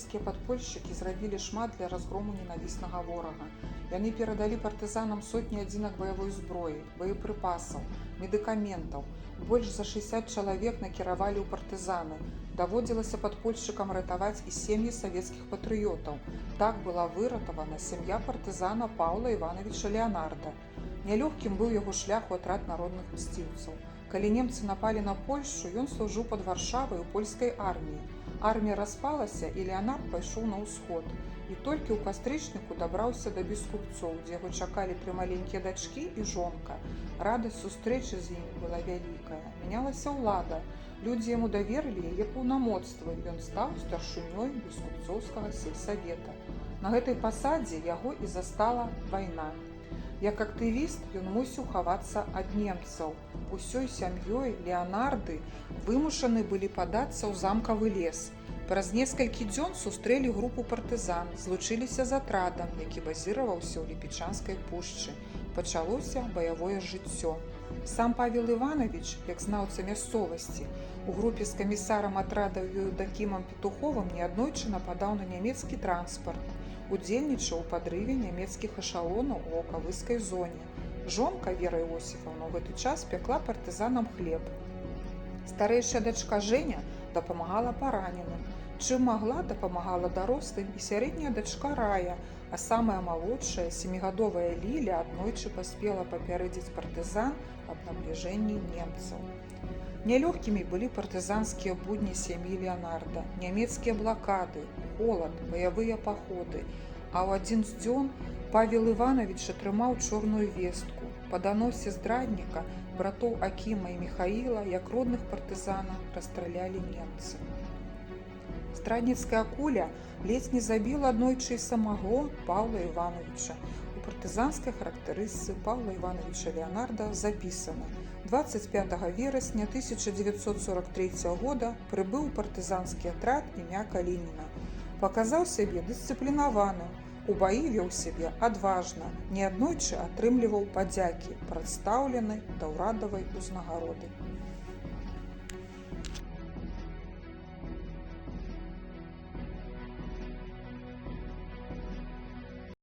Паўлаўскія падпольшчыкі зрабілі шмат для разгрому ненавіснага ворага. Яны перадалі партызанам сотні адзінак баявой зброі, боепрыпасаў, медыкаментаў. Больш за 60 чалавек накіравалі ў партызаны. Даводзілася падпольшчыкам ратаваць і сем'і савецкіх патрыётаў. Так была выратавана сям'я партызана Паўла Івановича Леанарда. Нялёгкім быў яго шлях у атрад народных мсціўцаў. Калі немцы напалі на Польшчу, ён служыў пад Варшавай у польскай арміі. Армія распалася, і Леанард пайшоў на ўсход. І толькі ў кастрычніку дабраўся да Бескупцоў, дзе яго чакалі 3 маленькія дачкі і жонка. Радасць сустрэчы з імі была вялікая. Мянялася ўлада. Людзі яму даверылі яе паўнамоцтвы. Ён стаў старшынёй бескупцоўскага сельсавета. На гэтай пасадзе яго і застала вайна. Як актывіст ён мусіў хавацца ад немцаў. Усёй сям'ёй Леанарды вымушаны былі падацца ў замкавы лес. Праз некалькі дзён сустрэлі групу партызан, злучыліся з атрадам, які базіраваўся ў Ліпічанскай пушчы. Пачалося баявое жыццё. Сам Павел Іванович, як знаўца мясцовасці, у групе з камісарам атрада Еўдакімам Петуховым неаднойчы нападаў на нямецкі транспарт. Удзельнічаў у падрыве нямецкіх эшалонаў у Окавыскай зоне. Жонка Вера Іосіфаўна ў гэты час пякла партызанам хлеб. Старэйшая дачка Жэня дапамагала параненым. Чым магла, дапамагала дарослым і сярэдняя дачка Рая, а самая малодшая, 7гадовая Ліля аднойчы паспела папярэдзіць партызан аб набліжэнні немцаў. Нялёгкімі былі партызанскія будні сям'і Леанарда, нямецкія блакады, холад, баявыя паходы. А ў адзін з дзён Павел Іванович атрымаў чорную вестку. Па даносе здрадніка братоў Акіма і Міхаіла, як родных партызана, расстралялі немцы. Здрадніцкая куля ледзь не забіла аднойчы і самого Паўла Івановича. У партызанскай характарыстыцы Паўла Івановича Леанарда запісана: 25 верасня 1943 года прыбыў партызанскі атрад імя Калініна. Паказаў сябе дысцыплінаваным, у баі вёў сябе адважна, неаднойчы атрымліваў падзякі, прадстаўлены да ўрадавай узнагароды.